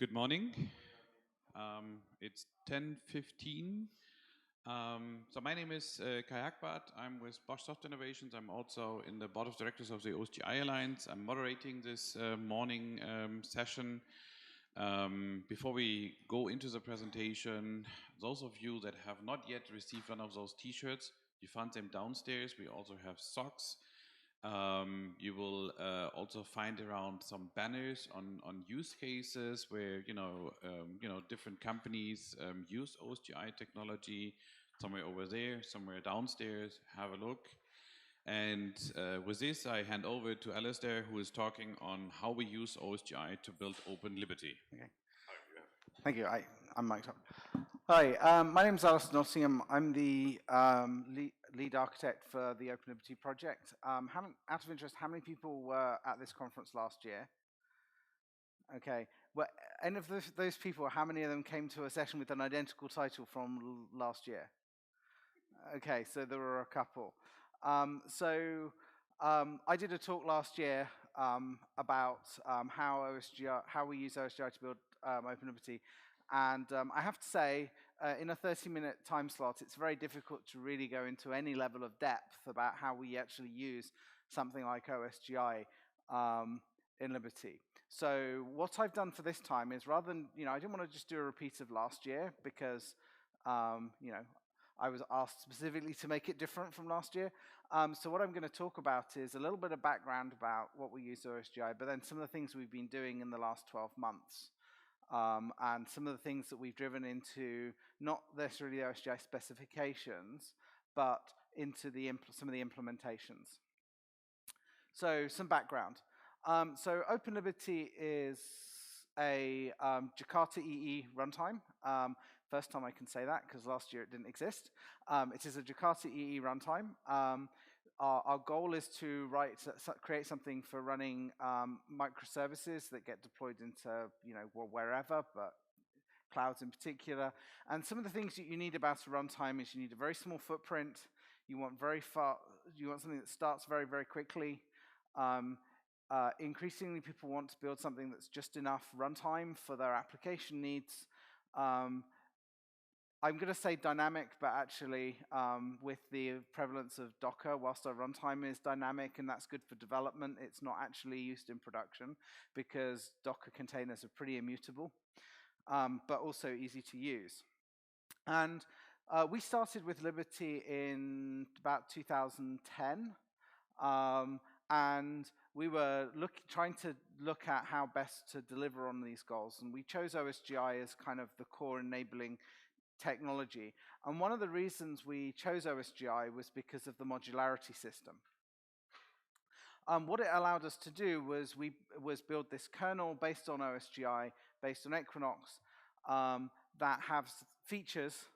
Good morning. It's 10:15. So my name is Kai Hagbart. I'm with Bosch Software Innovations. I'm also in the board of directors of the OSGi Alliance. I'm moderating this morning session. Before we go into the presentation, those of you that have not yet received one of those t-shirts, you find them downstairs. We also have socks. You will also find around some banners on use cases where different companies use OSGi technology. Somewhere over there, somewhere downstairs. Have a look. And with this, I hand over to Alistair, who is talking on how we use OSGi to build open liberty. Okay. Thank you. I'm mic'd up. Hi, my name is Alistair Nottingham. I'm the lead architect for the Open Liberty project. Out of interest, how many people were at this conference last year? Okay. Well, any of those people, how many of them came to a session with an identical title from last year? Okay, so there were a couple. I did a talk last year about how we use OSGi to build Open Liberty. And I have to say, in a 30-minute time slot, it's very difficult to really go into any level of depth about how we actually use something like OSGi in Liberty. So what I've done for this time is, rather than, I didn't want to just do a repeat of last year because, I was asked specifically to make it different from last year. So what I'm going to talk about is a little bit of background about what we use OSGi, but then some of the things we've been doing in the last 12 months. And some of the things that we've driven into, not necessarily the OSGi specifications, but into some of the implementations. So some background. So Open Liberty is a Jakarta EE runtime. First time I can say that because last year it didn't exist. It is a Jakarta EE runtime. Our goal is to create something for running microservices that get deployed into wherever, but clouds in particular. And some of the things that you need about a runtime is you need a very small footprint. You want something that starts very, very quickly. Increasingly, people want to build something that's just enough runtime for their application needs. I'm going to say dynamic, but actually with the prevalence of Docker, whilst our runtime is dynamic and that's good for development, it's not actually used in production because Docker containers are pretty immutable, but also easy to use. And we started with Liberty in about 2010. And we were trying to look at how best to deliver on these goals. And we chose OSGi as kind of the core enabling technology. And one of the reasons we chose OSGi was because of the modularity system. What it allowed us to do was build this kernel based on OSGi, based on Equinox, that has features,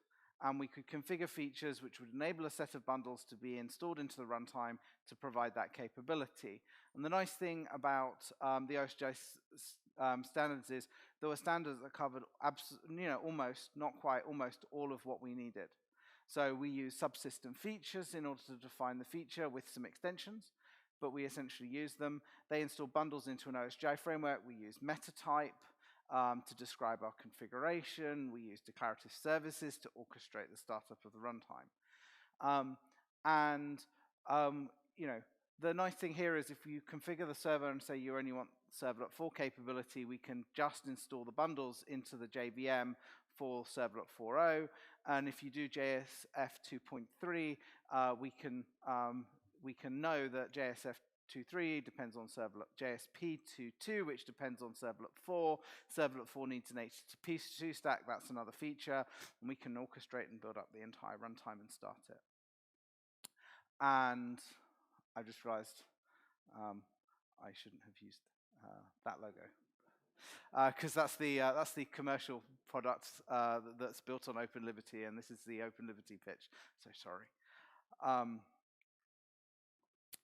and we could configure features which would enable a set of bundles to be installed into the runtime to provide that capability. And the nice thing about the OSGi standards is there were standards that covered almost, not quite, almost all of what we needed. So we use subsystem features in order to define the feature with some extensions, but we essentially use them. They install bundles into an OSGi framework. We use metatype to describe our configuration. We use declarative services to orchestrate the startup of the runtime. The nice thing here is if you configure the server and say you only want servlet 4 capability, we can just install the bundles into the JVM for servlet 4.0. And if you do JSF 2.3, we can know that JSF 2.3 depends on servlet JSP 2.2, which depends on servlet 4. Servlet 4 needs an HTTP stack. That's another feature. And we can orchestrate and build up the entire runtime and start it. And I just realized I shouldn't have used that logo because that's the commercial product that's built on Open Liberty, and this is the Open Liberty pitch. So sorry.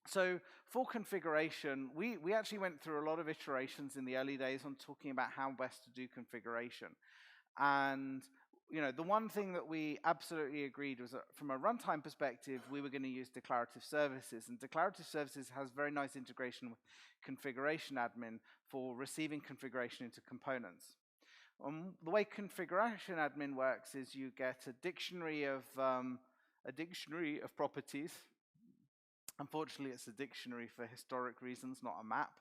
So for configuration, we actually went through a lot of iterations in the early days on talking about how best to do configuration. And the one thing that we absolutely agreed was that from a runtime perspective, we were going to use declarative services. And declarative services has very nice integration with configuration admin for receiving configuration into components. The way configuration admin works is you get a dictionary of properties. Unfortunately, it's a dictionary for historic reasons, not a map.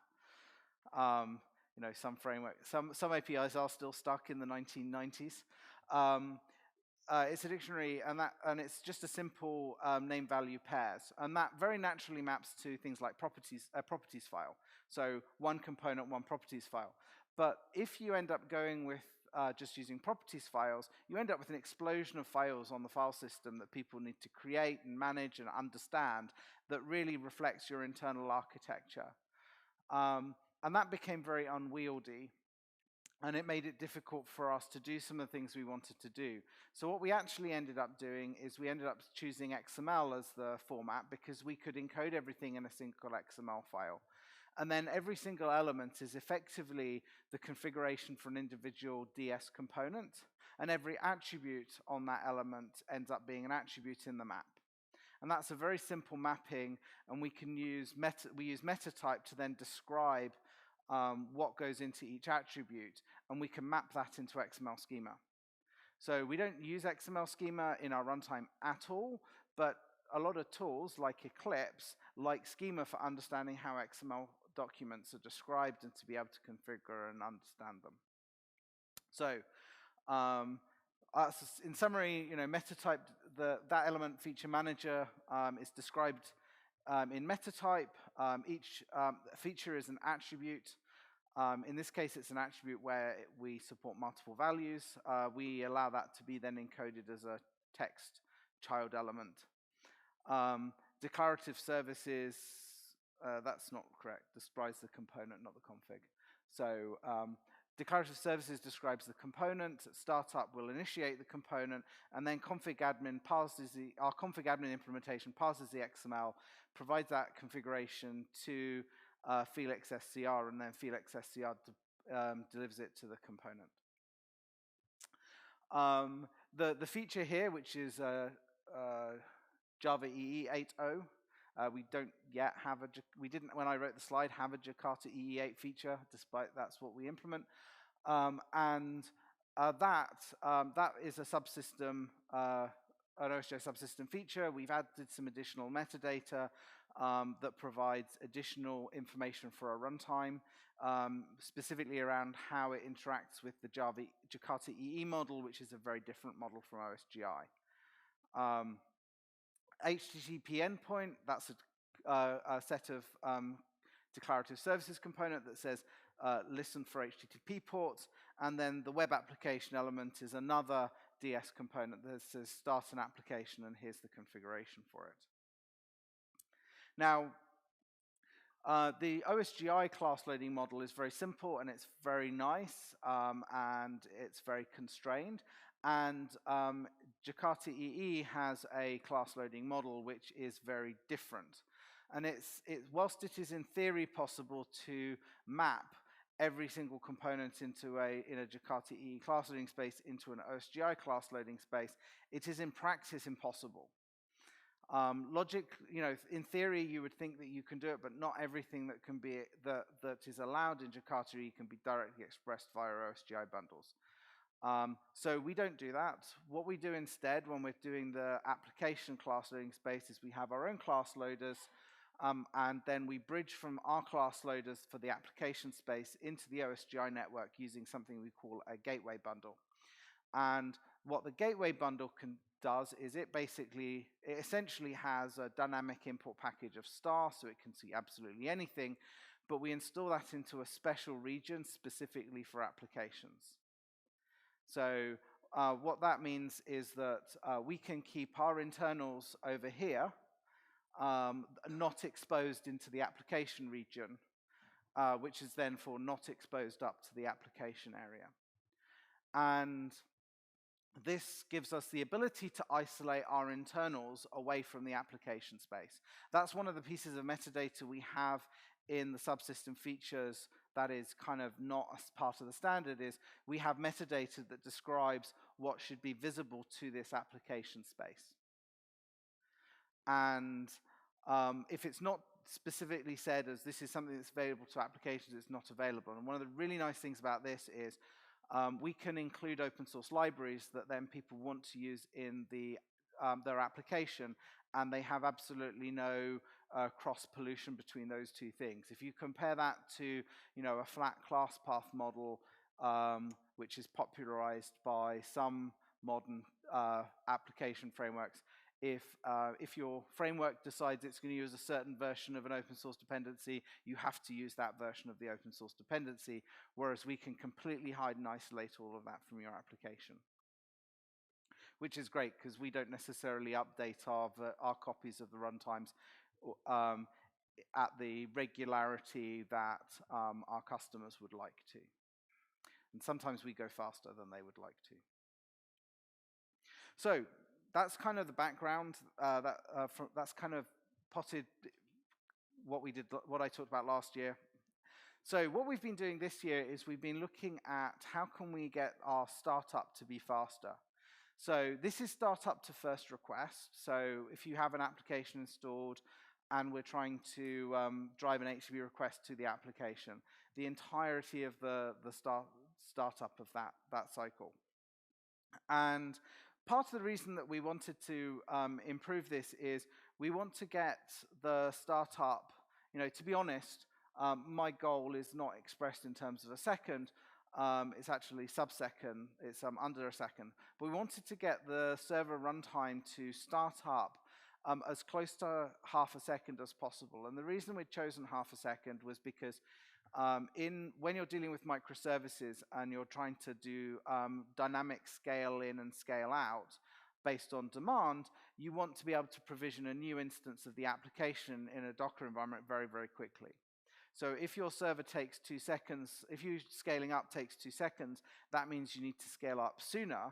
Some framework, some APIs are still stuck in the 1990s. It's a dictionary, and it's just a simple name-value pairs, and that very naturally maps to things like properties file. So one component, one properties file. But if you end up going with just using properties files, you end up with an explosion of files on the file system that people need to create and manage and understand that really reflects your internal architecture. And that became very unwieldy, and it made it difficult for us to do some of the things we wanted to do. So what we actually ended up doing is we ended up choosing XML as the format because we could encode everything in a single XML file. And then every single element is effectively the configuration for an individual DS component, and every attribute on that element ends up being an attribute in the map. And that's a very simple mapping, and we use metatype to then describe what goes into each attribute, and we can map that into XML schema. So we don't use XML schema in our runtime at all, but a lot of tools like Eclipse like schema for understanding how XML documents are described and to be able to configure and understand them. So in summary, metatype, that element feature manager is described in metatype. Each feature is an attribute. In this case, it's an attribute where we support multiple values. We allow that to be then encoded as a text child element. Declarative services, that's not correct, describes the component, not the config. So declarative services describes the component. Startup will initiate the component, and then config admin our config admin implementation passes the XML, provides that configuration to Felix SCR, and then Felix SCR delivers it to the component. The feature here, which is Java EE 8.0, we don't yet have we didn't, when I wrote the slide, have a Jakarta EE 8 feature, despite that's what we implement. That is a subsystem, an OSGi subsystem feature. We've added some additional metadata that provides additional information for our runtime, specifically around how it interacts with the Jakarta EE model, which is a very different model from OSGi. HTTP endpoint, that's a set of declarative services component that says listen for HTTP ports, and then the web application element is another DS component that says start an application, and here's the configuration for it. Now, the OSGi class loading model is very simple, and it's very nice, and it's very constrained. And Jakarta EE has a class loading model which is very different. And whilst it is in theory possible to map every single component in a Jakarta EE class loading space into an OSGi class loading space, it is in practice impossible. Logic, in theory, you would think that you can do it, but not everything that is allowed in Jakarta EE can be directly expressed via OSGi bundles. So we don't do that. What we do instead when we're doing the application class loading space is we have our own class loaders, and then we bridge from our class loaders for the application space into the OSGi network using something we call a gateway bundle. And what the gateway bundle does is it essentially has a dynamic import package of star, so it can see absolutely anything, but we install that into a special region specifically for applications. So what that means is that we can keep our internals over here not exposed into the application region, which is then not exposed up to the application area. And this gives us the ability to isolate our internals away from the application space. That's one of the pieces of metadata we have in the subsystem features that is kind of not as part of the standard. Is we have metadata that describes what should be visible to this application space. And if it's not specifically said as this is something that's available to applications, it's not available. And one of the really nice things about this is we can include open source libraries that then people want to use in their application, and they have absolutely no cross pollution between those two things. If you compare that to, a flat class path model, which is popularized by some modern application frameworks, if your framework decides it's going to use a certain version of an open source dependency, you have to use that version of the open source dependency, whereas we can completely hide and isolate all of that from your application. Which is great, because we don't necessarily update our copies of the runtimes at the regularity that our customers would like to. And sometimes we go faster than they would like to. So that's kind of the background. That's kind of potted what I talked about last year. So what we've been doing this year is we've been looking at how can we get our startup to be faster. So this is startup to first request. So if you have an application installed and we're trying to drive an HTTP request to the application, the entirety of the startup of that cycle. And part of the reason that we wanted to improve this is we want to get the startup, to be honest, my goal is not expressed in terms of a second. It's actually sub-second. It's under a second. But we wanted to get the server runtime to start up as close to half a second as possible. And the reason we'd chosen half a second was because when you're dealing with microservices and you're trying to do dynamic scale in and scale out based on demand, you want to be able to provision a new instance of the application in a Docker environment very, very quickly. So if your server takes 2 seconds, if you scaling up takes 2 seconds, that means you need to scale up sooner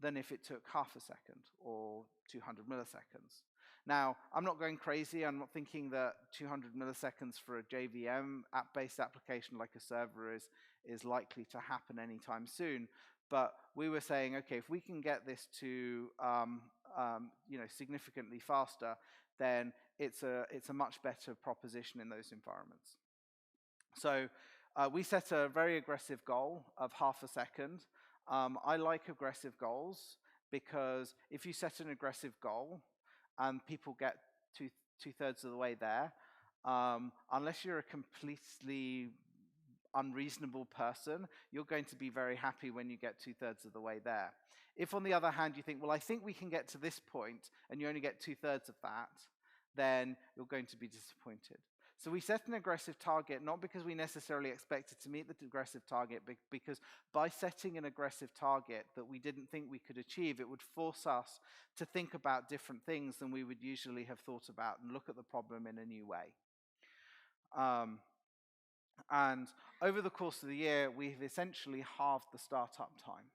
than if it took half a second or 200 milliseconds. Now, I'm not going crazy. I'm not thinking that 200 milliseconds for a JVM app-based application like a server is likely to happen anytime soon. But we were saying, okay, if we can get this to significantly faster, then it's a much better proposition in those environments. So we set a very aggressive goal of half a second. I like aggressive goals because if you set an aggressive goal and people get two-thirds of the way there, unless you're a completely unreasonable person, you're going to be very happy when you get two-thirds of the way there. If, on the other hand, you think, well, I think we can get to this point, and you only get two-thirds of that, then you're going to be disappointed. So we set an aggressive target, not because we necessarily expected to meet the aggressive target, but because by setting an aggressive target that we didn't think we could achieve, it would force us to think about different things than we would usually have thought about and look at the problem in a new way. And over the course of the year, we've essentially halved the startup time.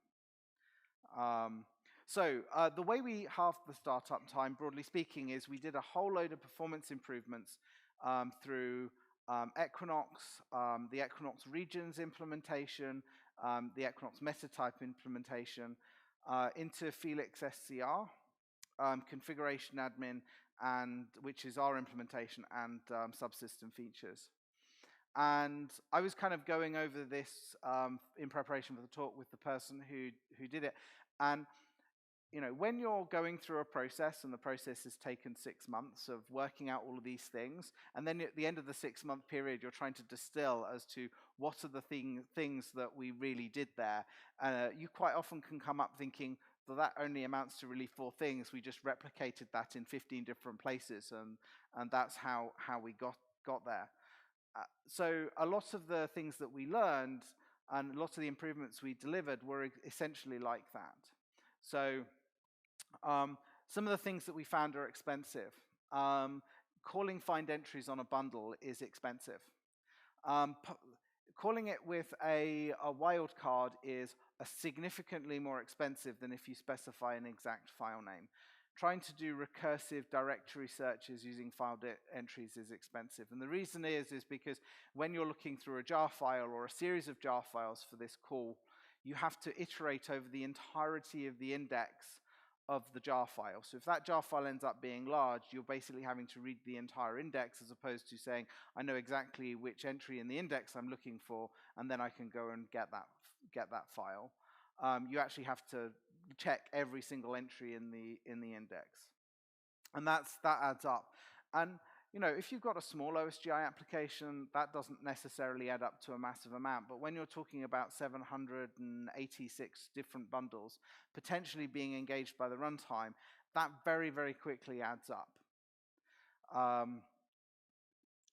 So the way we halved the startup time, broadly speaking, is we did a whole load of performance improvements through Equinox, the Equinox regions implementation, the Equinox metatype implementation, into Felix SCR, configuration admin, and which is our implementation, and subsystem features. And I was kind of going over this in preparation for the talk with the person who did it. And when you're going through a process, and the process has taken 6 months of working out all of these things, and then at the end of the 6-month period, you're trying to distill as to what are the things that we really did there, you quite often can come up thinking, well, that only amounts to really 4 things. We just replicated that in 15 different places, and that's how we got there. So a lot of the things that we learned and lots of the improvements we delivered were essentially like that. So some of the things that we found are expensive. Calling find entries on a bundle is expensive. Calling it with a wildcard is significantly more expensive than if you specify an exact file name. Trying to do recursive directory searches using file entries is expensive. And the reason is because when you're looking through a jar file or a series of jar files for this call, you have to iterate over the entirety of the index of the jar file. So if that jar file ends up being large, you're basically having to read the entire index as opposed to saying, I know exactly which entry in the index I'm looking for, and then I can go and get get that file. You actually have to check every single entry in the index, and that adds up. And if you've got a small OSGi application, that doesn't necessarily add up to a massive amount. But when you're talking about 786 different bundles potentially being engaged by the runtime, that very, very quickly adds up.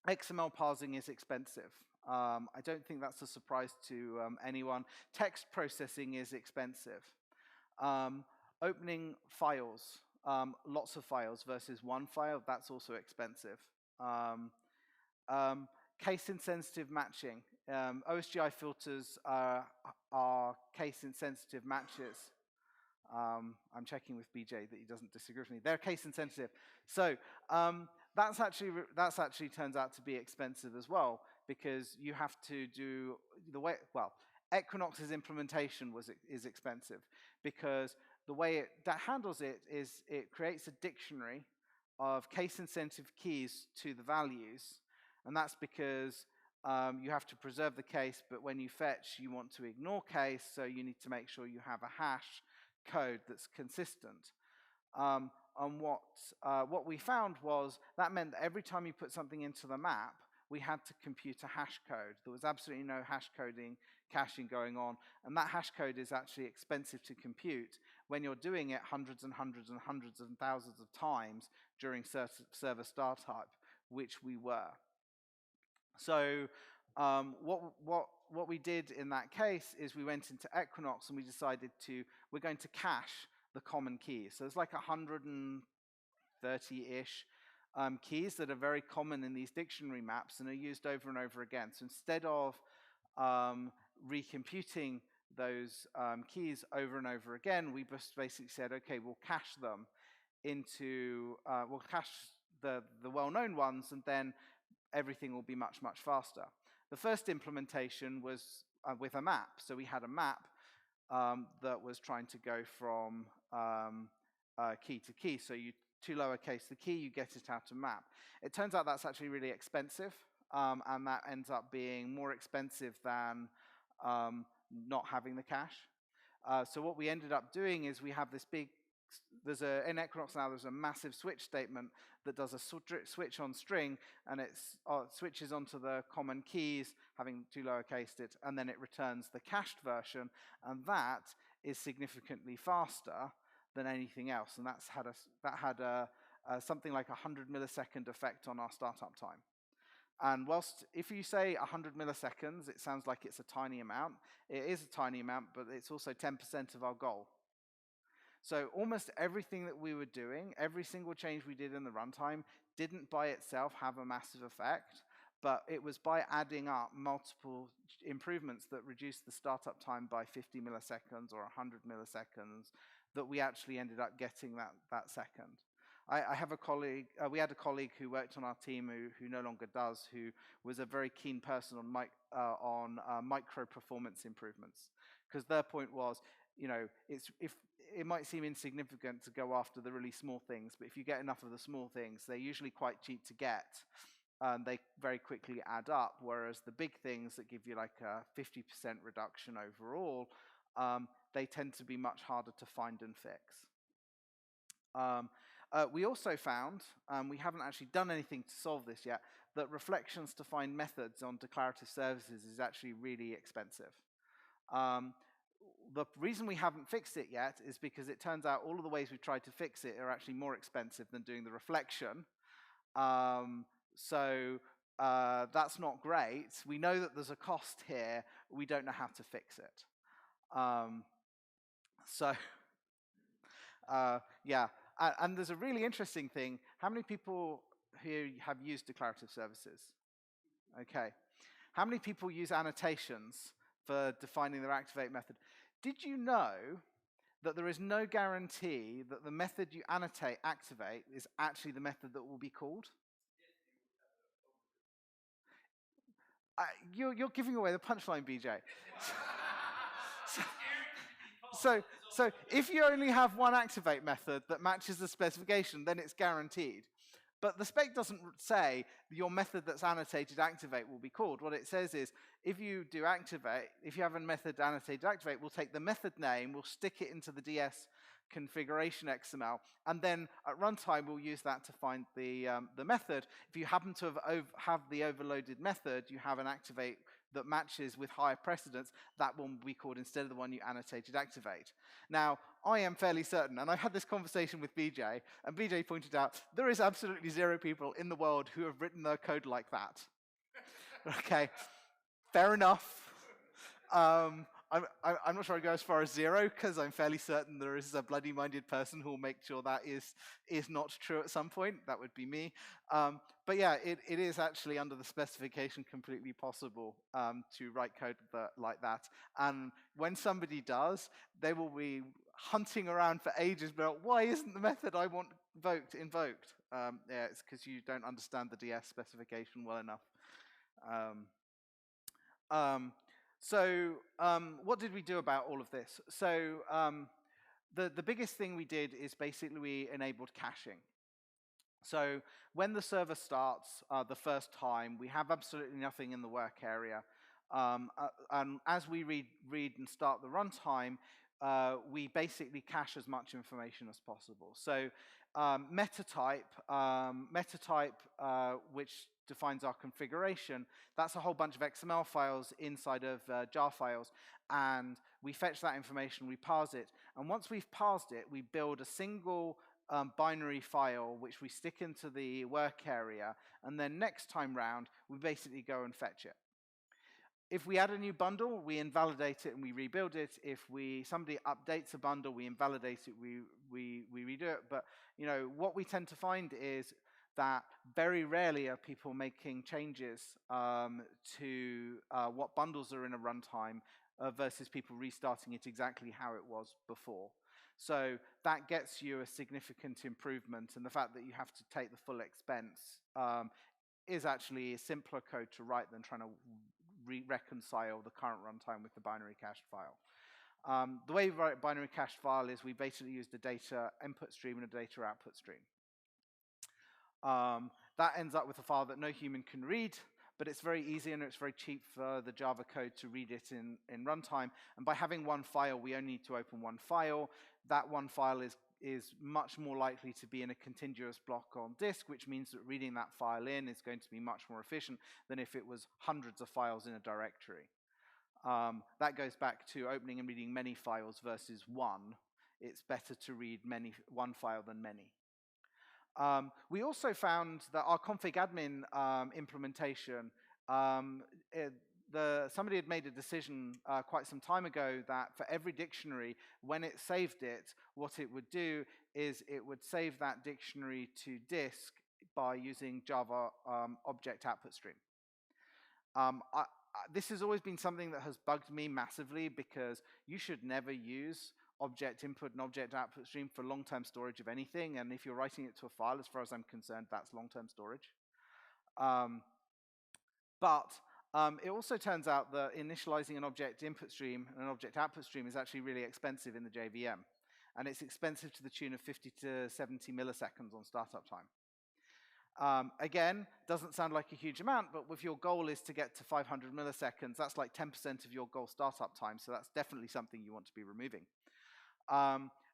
XML parsing is expensive. I don't think that's a surprise to anyone. Text processing is expensive. Opening files, lots of files versus one file, that's also expensive. Case-insensitive matching. OSGi filters are case-insensitive matches. I'm checking with BJ that he doesn't disagree with me. They're case-insensitive. So that's actually turns out to be expensive as well, because you have to do the way, well, Equinox's implementation is expensive, because the way that handles it is it creates a dictionary of case-insensitive keys to the values, and that's because you have to preserve the case, but when you fetch, you want to ignore case, so you need to make sure you have a hash code that's consistent. And what we found was that meant that every time you put something into the map, we had to compute a hash code. There was absolutely no hash caching going on, and that hash code is actually expensive to compute when you're doing it hundreds and hundreds and hundreds and thousands of times during server startup, which we were. So what we did in that case is we went into Equinox and we decided we're going to cache the common keys. So there's like 130-ish keys that are very common in these dictionary maps and are used over and over again. So instead of recomputing those keys over and over again, we just basically said, okay, we'll cache them into, we'll cache the well-known ones, and then everything will be much, much faster. The first implementation was with a map. So we had a map that was trying to go from key to key. So you lowercase the key, you get it out of map. It turns out that's actually really expensive, and that ends up being more expensive than not having the cache. So what we ended up doing is we have this big, in Equinox now there's a massive switch statement that does a switch on string, and it switches onto the common keys, having to lowercase it, and then it returns the cached version, and that is significantly faster than anything else, and that had something like 100 millisecond effect on our startup time. And whilst if you say 100 milliseconds, it sounds like it's a tiny amount. It is a tiny amount, but it's also 10% of our goal. So almost everything that we were doing, every single change we did in the runtime, didn't by itself have a massive effect, but it was by adding up multiple improvements that reduced the startup time by 50 milliseconds or 100 milliseconds that we actually ended up getting that second. I have a colleague, we had a colleague who worked on our team who no longer does, who was a very keen person on micro performance improvements. Because their point was, it might seem insignificant to go after the really small things, but if you get enough of the small things, they're usually quite cheap to get. They very quickly add up, whereas the big things that give you like a 50% reduction overall, they tend to be much harder to find and fix. We also found, we haven't actually done anything to solve this yet, that reflections to find methods on declarative services is actually really expensive. The reason we haven't fixed it yet is because it turns out all of the ways we've tried to fix it are actually more expensive than doing the reflection. So that's not great. We know that there's a cost here. We don't know how to fix it. Yeah. And there's a really interesting thing. How many people here have used declarative services? Okay. How many people use annotations for defining their activate method? Did you know that there is no guarantee that the method you activate is actually the method that will be called? You're giving away the punchline, BJ. So if you only have one activate method that matches the specification, then it's guaranteed. But the spec doesn't say your method that's annotated activate will be called. What it says is, if you do activate, if you have a method annotated activate, we'll take the method name, we'll stick it into the DS configuration XML, and then at runtime we'll use that to find the method. If you happen to have the overloaded method, you have an activate that matches with higher precedence, that one will be called instead of the one you annotated activate. Now, I am fairly certain, and I had this conversation with BJ, and BJ pointed out, there is absolutely 0 people in the world who have written their code like that. Okay, fair enough. I'm not sure I'd go as far as 0, because I'm fairly certain there is a bloody-minded person who will make sure that is not true at some point. That would be me. But yeah, it is actually under the specification completely possible to write code like that. And when somebody does, they will be hunting around for ages, but why isn't the method I want invoked? Yeah, it's because you don't understand the DS specification well enough. So what did we do about all of this? So the biggest thing we did is basically we enabled caching. So when the server starts the first time, we have absolutely nothing in the work area. And as we read and start the runtime, we basically cache as much information as possible. So metatype, which defines our configuration, that's a whole bunch of XML files inside of jar files, and we fetch that information, we parse it, and once we've parsed it, we build a single binary file which we stick into the work area, and then next time round, we basically go and fetch it. If we add a new bundle, we invalidate it and we rebuild it. If somebody updates a bundle, we invalidate it, we redo it. But what we tend to find is that very rarely are people making changes to what bundles are in a runtime versus people restarting it exactly how it was before. So that gets you a significant improvement, and the fact that you have to take the full expense is actually a simpler code to write than trying to reconcile the current runtime with the binary cached file. The way we write a binary cached file is we basically use the data input stream and a data output stream. That ends up with a file that no human can read, but it's very easy and it's very cheap for the Java code to read it in runtime. And by having one file, we only need to open one file. That one file is much more likely to be in a contiguous block on disk, which means that reading that file in is going to be much more efficient than if it was hundreds of files in a directory. That goes back to opening and reading many files versus one. It's better to read one file than many. We also found that our config admin implementation, somebody had made a decision quite some time ago that for every dictionary, when it saved it, what it would do is it would save that dictionary to disk by using Java object output stream. This has always been something that has bugged me massively, because you should never use object input and object output stream for long-term storage of anything, and if you're writing it to a file, as far as I'm concerned, that's long-term storage. But it also turns out that initializing an object input stream and an object output stream is actually really expensive in the JVM, and it's expensive to the tune of 50 to 70 milliseconds on startup time. Again, doesn't sound like a huge amount, but if your goal is to get to 500 milliseconds, that's like 10% of your goal startup time, so that's definitely something you want to be removing.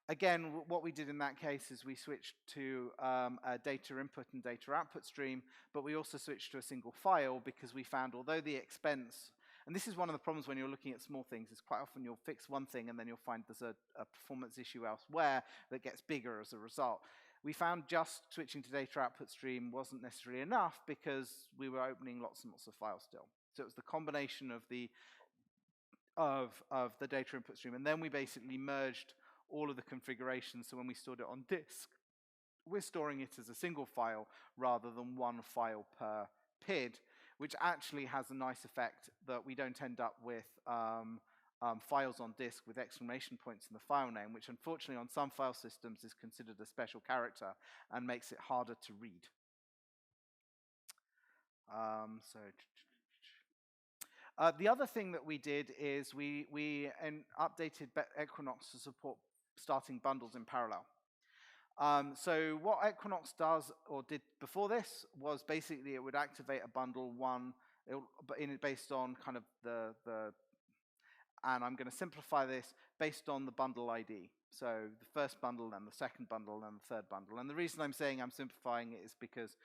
Again, what we did in that case is we switched to a data input and data output stream, but we also switched to a single file, because we found, although the expense, and this is one of the problems when you're looking at small things, is quite often you'll fix one thing and then you'll find there's a performance issue elsewhere that gets bigger as a result. We found just switching to data output stream wasn't necessarily enough, because we were opening lots and lots of files still. So it was the combination of the data input stream, and then we basically merged all of the configurations, so when we stored it on disk, we're storing it as a single file rather than one file per PID, which actually has a nice effect that we don't end up with files on disk with exclamation points in the file name, which unfortunately on some file systems is considered a special character and makes it harder to read. The other thing that we did is we updated Equinox to support starting bundles in parallel. So what Equinox does, or did before this, was basically it would activate a bundle based on kind of and I'm going to simplify this based on the bundle ID. So the first bundle, then the second bundle, then the third bundle. And the reason I'm saying I'm simplifying it is because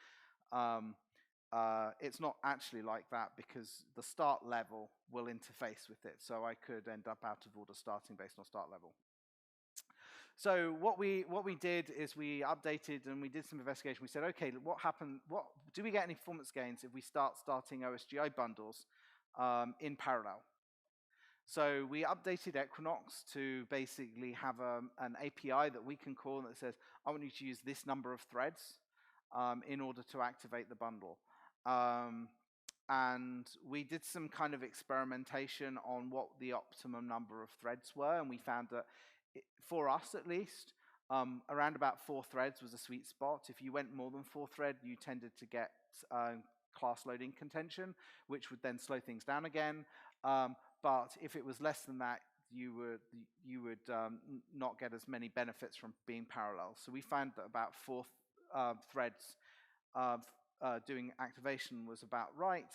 it's not actually like that, because the start level will interface with it. So I could end up out of order starting based on start level. So what we did is we updated and we did some investigation. We said, okay, what happened? Do we get any performance gains if we starting OSGi bundles in parallel? So we updated Equinox to basically have an API that we can call that says, I want you to use this number of threads in order to activate the bundle. And we did some kind of experimentation on what the optimum number of threads were, and we found that, for us at least, around about 4 threads was a sweet spot. If you went more than 4 threads, you tended to get class loading contention, which would then slow things down again. But if it was less than that, you would not get as many benefits from being parallel. So we found that about 4 threads doing activation was about right.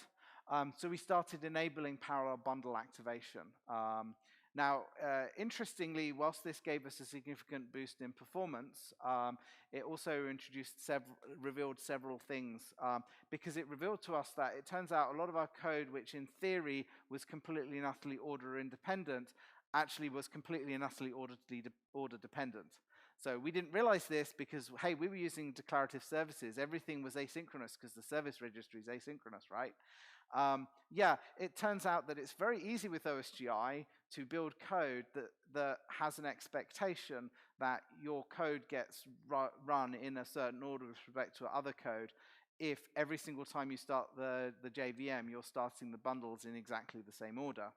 So we started enabling parallel bundle activation. Now, interestingly, whilst this gave us a significant boost in performance, it also revealed several things, because it revealed to us that it turns out a lot of our code, which in theory was completely and utterly order independent, actually was completely and utterly order dependent. So we didn't realize this because, hey, we were using declarative services. Everything was asynchronous because the service registry is asynchronous, right? Yeah, it turns out that it's very easy with OSGi to build code that has an expectation that your code gets run in a certain order with respect to other code, if every single time you start the JVM, you're starting the bundles in exactly the same order.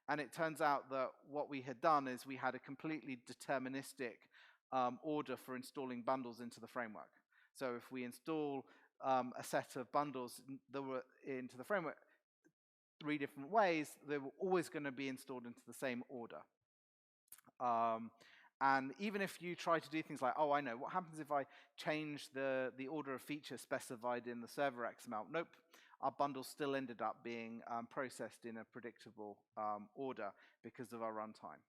And it turns out that what we had done is we had a completely deterministic order for installing bundles into the framework. So if we install a set of bundles that were into the framework 3 different ways, they were always going to be installed into the same order. And even if you try to do things like, oh, I know, what happens if I change the order of features specified in the server XML? Nope, our bundles still ended up being processed in a predictable order because of our runtime.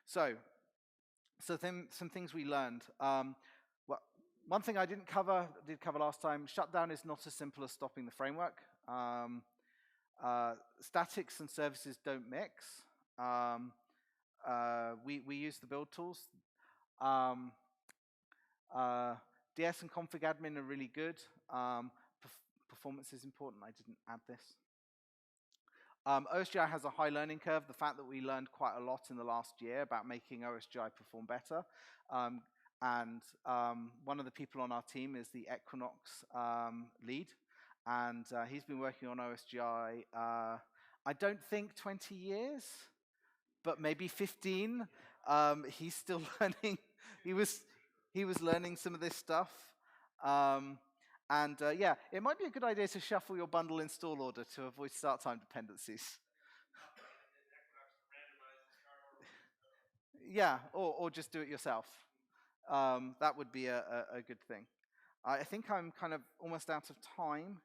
So some things we learned. Well, one thing I did cover last time, shutdown is not as simple as stopping the framework. Statics and services don't mix. We use the build tools. DS and config admin are really good. Performance is important. I didn't add this. OSGi has a high learning curve. The fact that we learned quite a lot in the last year about making OSGi perform better. And one of the people on our team is the Equinox lead. And he's been working on OSGi, I don't think 20 years, but maybe 15. He's still learning. He was learning some of this stuff. Yeah, it might be a good idea to shuffle your bundle install order to avoid start time dependencies. Yeah, or just do it yourself. That would be a good thing. I think I'm kind of almost out of time.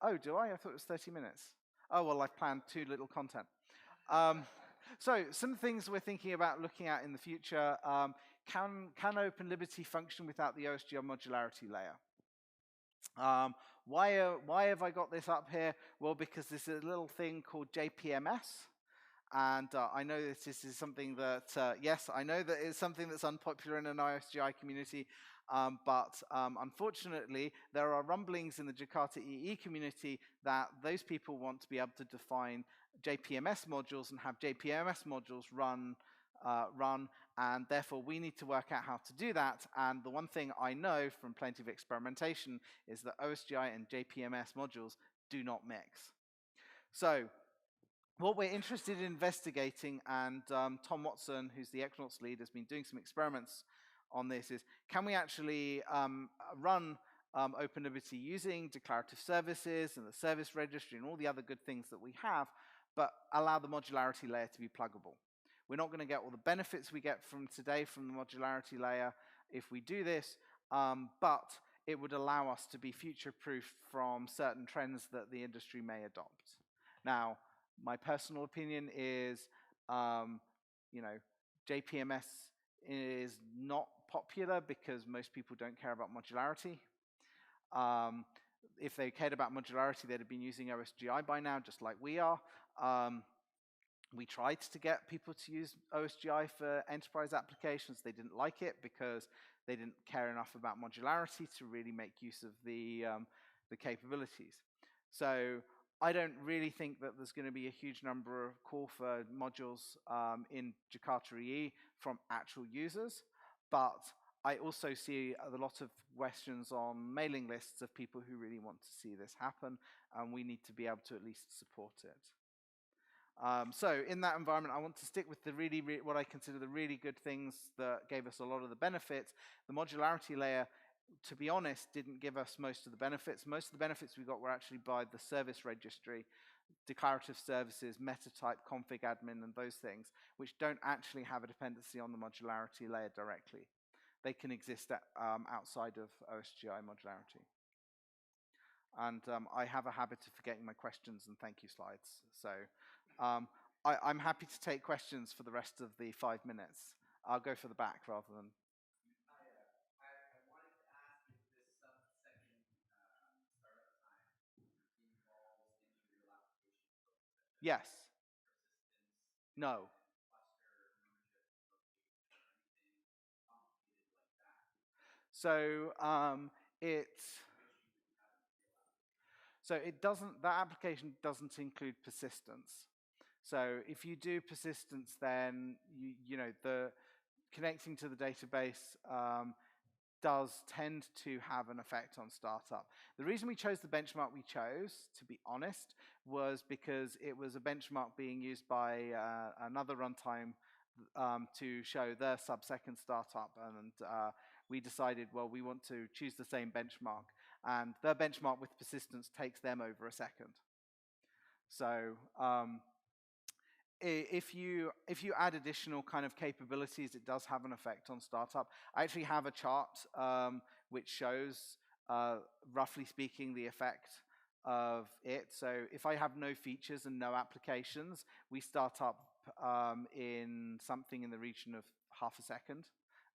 Oh, do I? I thought it was 30 minutes. Oh, well, I've planned too little content. So some things we're thinking about looking at in the future. Can OpenLiberty function without the OSGi modularity layer? Why have I got this up here? Well, because there's a little thing called JPMS. And I know that this is something that, yes, I know that it's something that's unpopular in an OSGi community, but unfortunately, there are rumblings in the Jakarta EE community that those people want to be able to define JPMS modules and have JPMS modules run, and therefore we need to work out how to do that. And the one thing I know from plenty of experimentation is that OSGi and JPMS modules do not mix. So what we're interested in investigating, and Tom Watson, who's the Equinox lead, has been doing some experiments on this, is can we actually run OpenLiberty using declarative services and the service registry and all the other good things that we have, but allow the modularity layer to be pluggable. We're not going to get all the benefits we get from today from the modularity layer, if we do this, but it would allow us to be future-proof from certain trends that the industry may adopt. Now, my personal opinion is, JPMS is not popular because most people don't care about modularity. If they cared about modularity, they'd have been using OSGi by now, just like we are. We tried to get people to use OSGi for enterprise applications. They didn't like it because they didn't care enough about modularity to really make use of the capabilities. So I don't really think that there's going to be a huge number of call for modules in Jakarta EE from actual users, but I also see a lot of questions on mailing lists of people who really want to see this happen, and we need to be able to at least support it. So in that environment, I want to stick with the what I consider the really good things that gave us a lot of the benefits. The modularity layer, to be honest, didn't give us most of the benefits. Most of the benefits we got were actually by the service registry, declarative services, metatype, config admin, and those things, which don't actually have a dependency on the modularity layer directly. They can exist outside of OSGi modularity. And I have a habit of forgetting my questions and thank you slides. So I'm happy to take questions for the rest of the 5 minutes. I'll go for the back rather than... I wanted to ask if this sub-second startup time involves any real application code. Yes. Persistence. No. Cluster ownership, location, or anything complicated like that. So it doesn't. That application doesn't include persistence. So if you do persistence, then the connecting to the database does tend to have an effect on startup. The reason we chose the benchmark we chose, to be honest, was because it was a benchmark being used by another runtime to show their sub-second startup, and we decided, well, we want to choose the same benchmark, and their benchmark with persistence takes them over a second. So if you add additional kind of capabilities, it does have an effect on startup. I actually have a chart which shows, roughly speaking, the effect of it. So if I have no features and no applications, we start up in something in the region of half a second,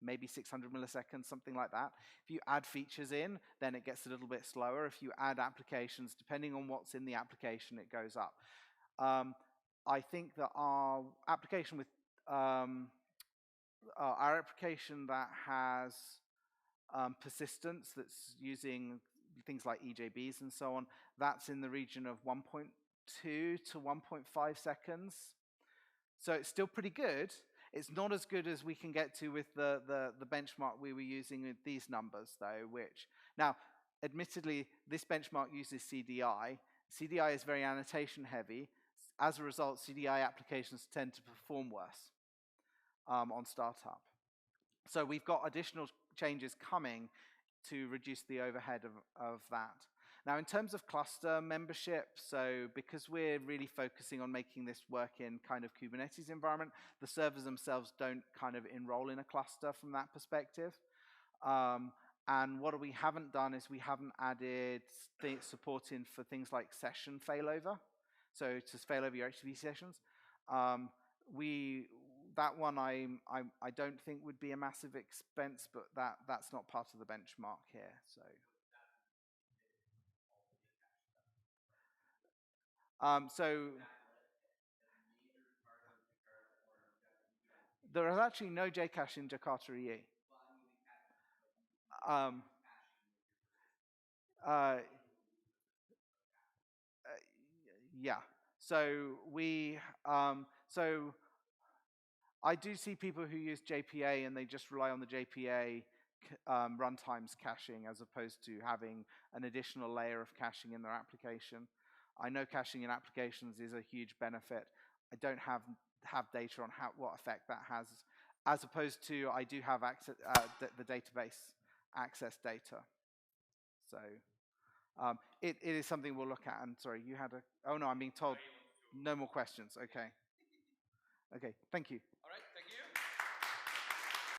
maybe 600 milliseconds, something like that. If you add features in, then it gets a little bit slower. If you add applications, depending on what's in the application, it goes up. I think that our application that has persistence, that's using things like EJBs and so on, that's in the region of 1.2 to 1.5 seconds. So it's still pretty good. It's not as good as we can get to with the benchmark we were using with these numbers, though, which... Now, admittedly, this benchmark uses CDI. CDI is very annotation heavy. As a result, CDI applications tend to perform worse on startup. So we've got additional changes coming to reduce the overhead of that. Now, in terms of cluster membership, so because we're really focusing on making this work in kind of Kubernetes environment, the servers themselves don't kind of enroll in a cluster from that perspective. And what we haven't done is we haven't added support in for things like session failover. So to fail over your HTTP sessions. That one I don't think would be a massive expense, but that's not part of the benchmark here. So there is actually no JCache in Jakarta EE. Yeah. So I do see people who use JPA and they just rely on the JPA runtimes caching as opposed to having an additional layer of caching in their application. I know caching in applications is a huge benefit. I don't have data on what effect that has, as opposed to I do have access the database access data. So it is something we'll look at. And sorry, you had a... Oh no, I'm being told no more questions. Okay. Okay, thank you. All right, thank you.